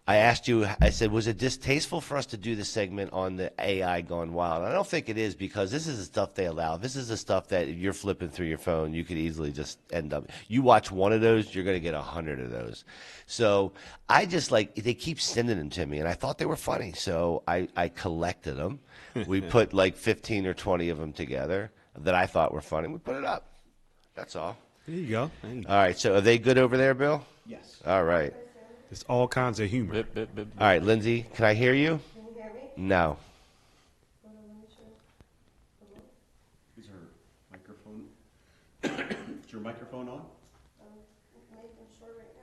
I asked you, I said, was it distasteful for us to do this segment on the AI gone wild? And I don't think it is, because this is the stuff they allow. This is the stuff that if you're flipping through your phone, you could easily just end up. You watch one of those, you're going to get 100 of those. So I just they keep sending them to me, and I thought they were funny. So I collected them. We put like 15 or 20 of them together that I thought were funny. We put it up. That's all. There you go. All right. So are they good over there, Bill? Yes. All right. It's all kinds of humor. All right, Lindsay, can I hear you? Can you hear me? No. Is her microphone? Is your microphone on? Making sure right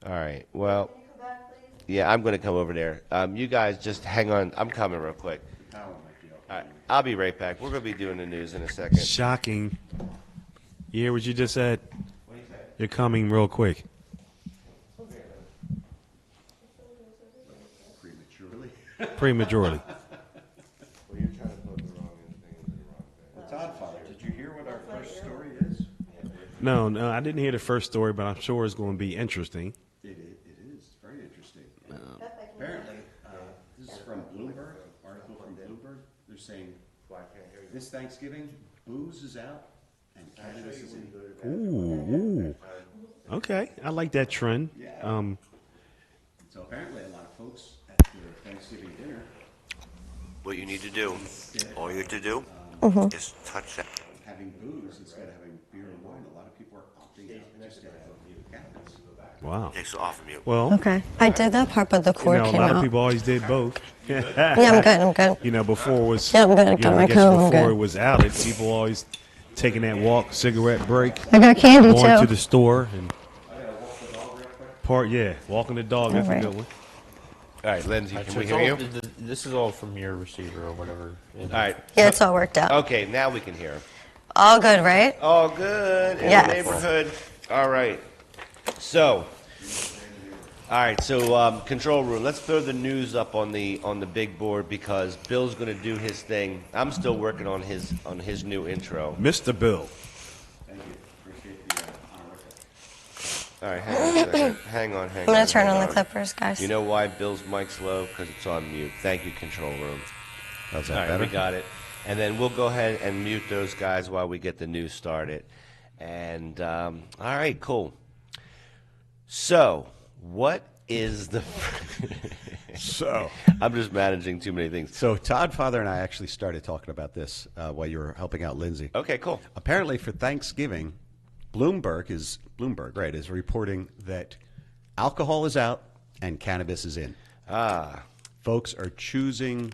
now. All right. Well, Can you come back, please? yeah, I'm going to come over there. You guys just hang on. I'm coming real quick. The power might be off. All right. I'll be right back. We're going to be doing the news in a second. Shocking. You hear what you just said? What do you say? You're coming real quick. Prematurely. Prematurely. Well, you're trying to put the wrong thing into the wrong thing. Well, Todd, Father, did you hear what our first story is? No, I didn't hear the first story, but I'm sure it's going to be interesting. It is. It's very interesting. Apparently, this is from Bloomberg, article from Bloomberg. They're saying this Thanksgiving, booze is out and cannabis is in. Ooh. Okay. I like that trend. Yeah. So apparently a lot of folks at their Thanksgiving dinner What you need to do, all you have to do is touch that. having booze instead of having beer and wine. A lot of people are opting out just to have cannabis. Wow. Takes off of you. Well, Okay. I did that part, but the you cord know, a came lot out. of people always did both. Yeah, I'm good. I'm good. You know, before it was, Yeah, I'm good. you Got know, my I guess comb, I'm before good. it was outed, people always taking that walk, cigarette break, I got candy going to too. the store and walking the dog. That's a Alright. good one. All right, Lindsay, can we It's hear all- you? This is all from your receiver or whatever. All right. Yeah, it's all worked out. Okay, now we can hear him. All good, right? All good in Yes. the neighborhood. All right. So, control room. Let's throw the news up on the big board because Bill's going to do his thing. I'm still working on his new intro. Mr. Bill. Thank you. Appreciate the honor. All right, hang on a second. Hang on. I'm going to turn on the clippers, guys. You know why Bill's mic's low? Because it's on mute. Thank you, control room. How's All right, we got it. And then we'll go ahead and mute those guys while we get the news started. And, all right, cool. So, what is the... So I'm just managing too many things. Todd, Father, and I actually started talking about this while you were helping out Lindsay. Okay, cool. Apparently for Thanksgiving, Bloomberg is reporting that alcohol is out and cannabis is in. Folks are choosing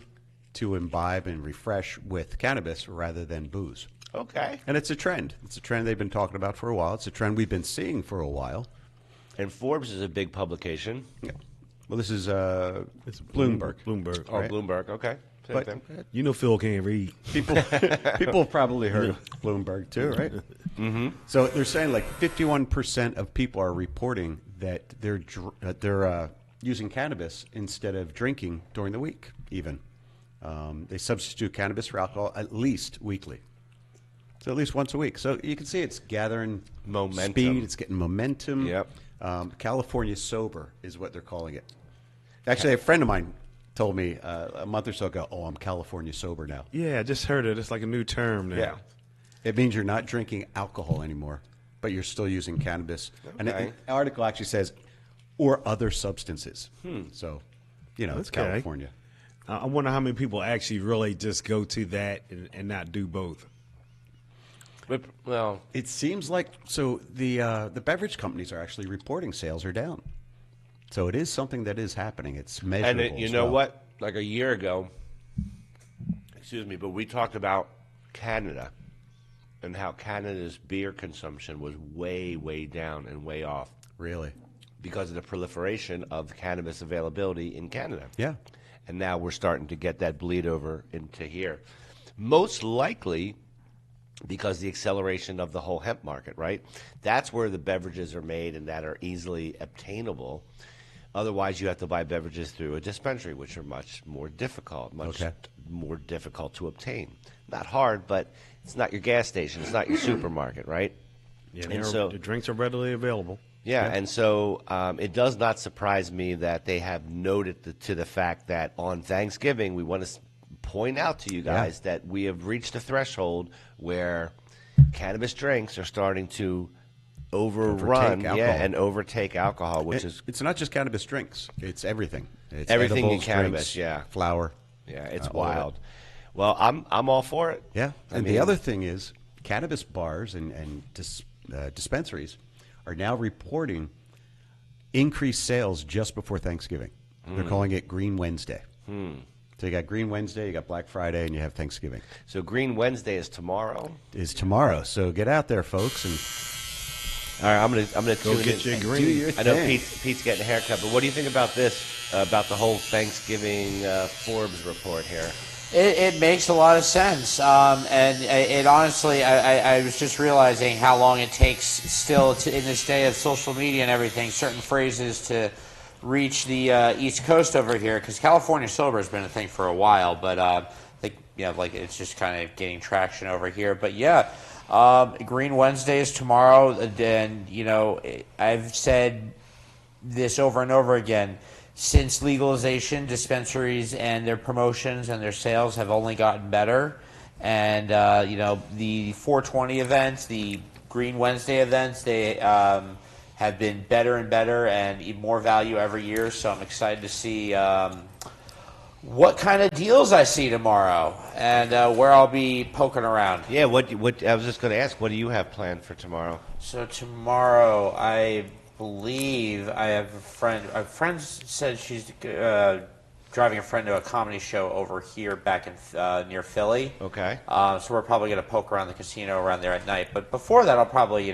to imbibe and refresh with cannabis rather than booze. Okay. And it's a trend. It's a trend they've been talking about for a while. It's a trend we've been seeing for a while. And Forbes is a big publication. Yeah. Well, this is it's Bloomberg. Bloomberg. Oh, Right. Bloomberg. Okay. Same But thing. You know Phil can't read. people have probably heard of Bloomberg too, right? Mm-hmm. So they're saying like 51% of people are reporting that they're using cannabis instead of drinking during the week. Even they substitute cannabis for alcohol at least weekly, so at least once a week. So you can see it's gathering Momentum. speed. It's getting momentum. Yep. California sober is what they're calling it. Actually, a friend of mine told me a month or so ago, "Oh, I'm California sober now." Yeah, I just heard it. It's like a new term now. Yeah. It means you're not drinking alcohol anymore, but you're still using cannabis. And Okay. the article actually says, or other substances. So, it's Okay. California. I wonder how many people actually really just go to that and not do both. But, well, It seems like, so the beverage companies are actually reporting sales are down. So it is something that is happening. It's measurable. and you as know well. what? Like a year ago, but we talked about Canada and how Canada's beer consumption was way, way down and way off Really? because of the proliferation of cannabis availability in Canada. Yeah. And now we're starting to get that bleed over into here. Most likely because the acceleration of the whole hemp market, right? That's where the beverages are made and that are easily obtainable. Otherwise, you have to buy beverages through a dispensary, which are much more difficult, more difficult to obtain. Not hard, but it's not your gas station. It's not your supermarket, right? Yeah, And so- the drinks are readily available. Yeah, and so it does not surprise me that they have noted to the fact that on Thanksgiving we want to point out to you guys that we have reached a threshold where cannabis drinks are starting to overrun and overtake alcohol, which is it's not just cannabis drinks; it's everything. It's everything edibles, in cannabis. drinks, flour. Yeah, it's wild. Well, I'm all for it. Yeah, and the other thing is, cannabis bars and dispensaries are now reporting increased sales just before Thanksgiving. They're calling it Green Wednesday. So you got Green Wednesday, you got Black Friday, and you have Thanksgiving. So Green Wednesday is tomorrow. So get out there, folks, and all right, I'm gonna Go get your green. I know Pete's getting a haircut, but what do you think about this? About the whole Thanksgiving Forbes report here? It makes a lot of sense, and it honestly, I was just realizing how long it takes still in this day of social media and everything, certain phrases to reach the East Coast over here, because California sober has been a thing for a while, but I think it's just kind of gaining traction over here. But yeah, Green Wednesday is tomorrow, and I've said this over and over again. Since legalization, dispensaries and their promotions and their sales have only gotten better. And, the 420 events, the Green Wednesday events, they have been better and better and even more value every year. So I'm excited to see what kind of deals I see tomorrow and where I'll be poking around. Yeah, what I was just going to ask, what do you have planned for tomorrow? So tomorrow, I believe I have a friend. A friend said she's driving a friend to a comedy show over here back in near Philly. Okay. So we're probably going to poke around the casino around there at night. But before that, I'll probably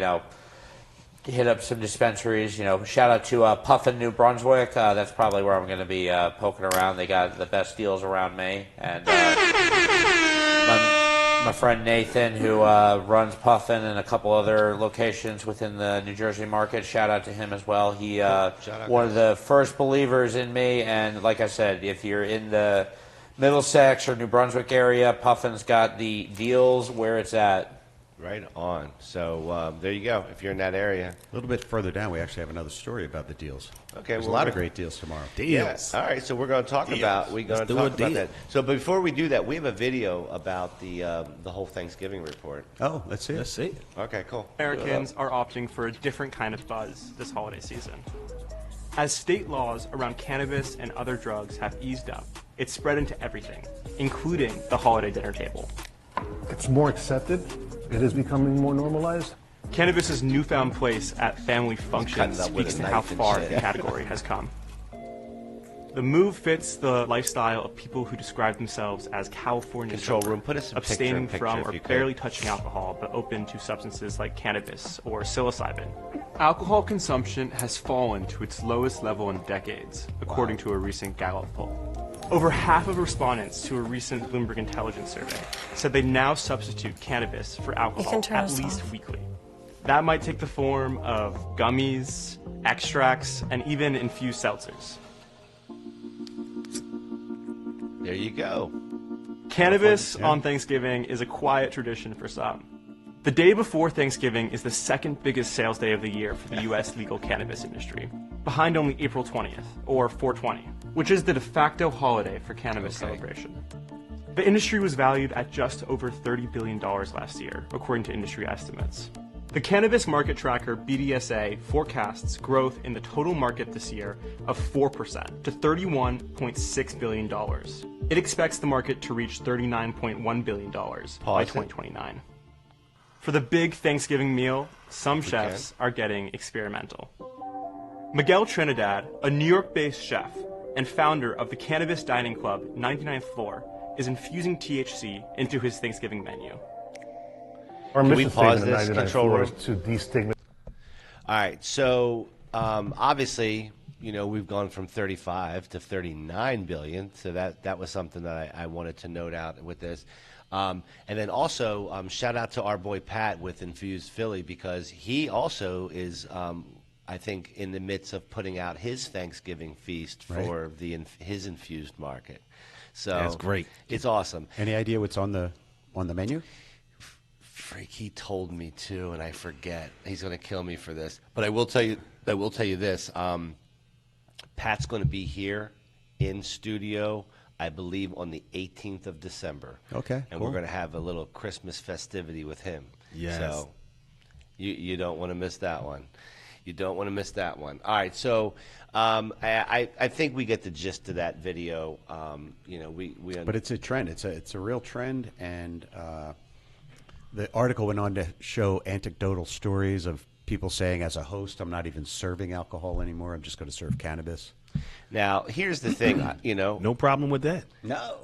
hit up some dispensaries. Shout out to Puffin, New Brunswick. That's probably where I'm going to be poking around. They got the best deals around me. And my friend Nathan, who runs Puffin and a couple other locations within the New Jersey market, shout out to him as well. He one of the first believers in me, and like I said, if you're in the Middlesex or New Brunswick area, Puffin's got the deals where it's at. Right on. So there you go. If you're in that area, a little bit further down, we actually have another story about the deals. Okay, there's a lot of great deals tomorrow. Deals. Yeah. All right, so we're going to talk about that. So before we do that, we have a video about the whole Thanksgiving report. Oh, let's see. Let's see. Okay, cool. Americans are opting for a different kind of buzz this holiday season. As state laws around cannabis and other drugs have eased up, it's spread into everything, including the holiday dinner table. It's more accepted. It is becoming more normalized. Cannabis's newfound place at family functions speaks to how far the category has come. The move fits the lifestyle of people who describe themselves as California sober, abstaining from or barely touching alcohol, but open to substances like cannabis or psilocybin. Alcohol consumption has fallen to its lowest level in decades, according to a recent Gallup poll. Over half of respondents to a recent Bloomberg intelligence survey said they now substitute cannabis for alcohol at least weekly. That might take the form of gummies, extracts, and even infused seltzers. There you go. Cannabis on Thanksgiving is a quiet tradition for some. The day before Thanksgiving is the second biggest sales day of the year for the U.S. legal cannabis industry, behind only April 20th, or 420, which is the de facto holiday for cannabis celebration. The industry was valued at just over $30 billion last year, according to industry estimates. The cannabis market tracker BDSA forecasts growth in the total market this year of 4% to $31.6 billion. It expects the market to reach $39.1 billion by 2029. For the big Thanksgiving meal, some chefs are getting experimental. Miguel Trinidad, a New York-based chef and founder of the Cannabis Dining Club 99th Floor, is infusing THC into his Thanksgiving menu. Our mission pause statement this, 99 control floor room? is to destigmatize. All right, so obviously, we've gone from 35 to 39 billion, so that was something that I wanted to note out with this. And then also, shout out to our boy Pat with Infused Philly, because he also is, I think, in the midst of putting out his Thanksgiving feast for his infused market. So that's great. It's awesome. Any idea what's on the menu? Freak, he told me too, and I forget. He's going to kill me for this. But I will tell you this. Pat's going to be here in studio, I believe, on the 18th of December. Okay, and cool. we're going to have a little Christmas festivity with him. Yes. So you don't want to miss that one. You don't want to miss that one. All right, so I think we get the gist of that video. But it's a trend. It's a real trend, and the article went on to show anecdotal stories of people saying, as a host, I'm not even serving alcohol anymore. I'm just going to serve cannabis. Now, here's the thing, No problem with that. No.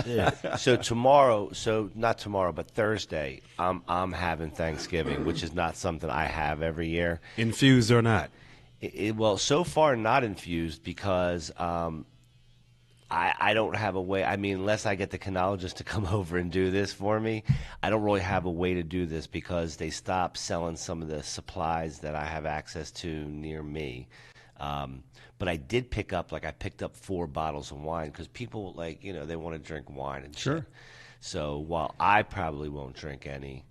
Yeah. So not tomorrow, but Thursday, I'm having Thanksgiving, which is not something I have every year. Infused or not? Well, so far not infused because I don't have a way. I mean, unless I get the canologist to come over and do this for me, I don't really have a way to do this because they stopped selling some of the supplies that I have access to near me. But I did picked up 4 bottles of wine because people they want to drink wine and shit. Sure. So while I probably won't drink any,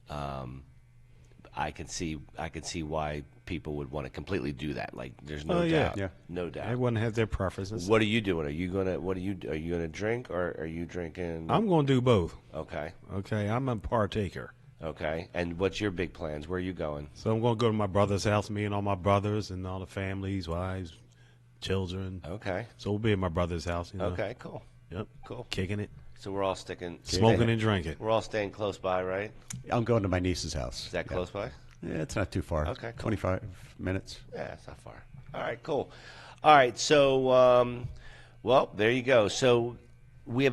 I can see why people would want to completely do that. Like, there's no doubt. Yeah. No doubt. Everyone has their preferences. What are you doing? Are you gonna drink or are you drinking? I'm going to do both. Okay. Okay, I'm a partaker. Okay. And what's your big plans? Where are you going? So I'm going to go to my brother's house, me and all my brothers and all the families, wives, children. Okay. So we'll be at my brother's house. Okay. Cool. Yep. Cool. Kicking it, So we're all smoking and drinking. We're all staying close by, right? I'm going to my niece's house. Is that close by? Yeah, it's not too far. Okay, cool. 25 minutes. Yeah, it's not far. All right. Cool. All right. So, well, there you go. So we have a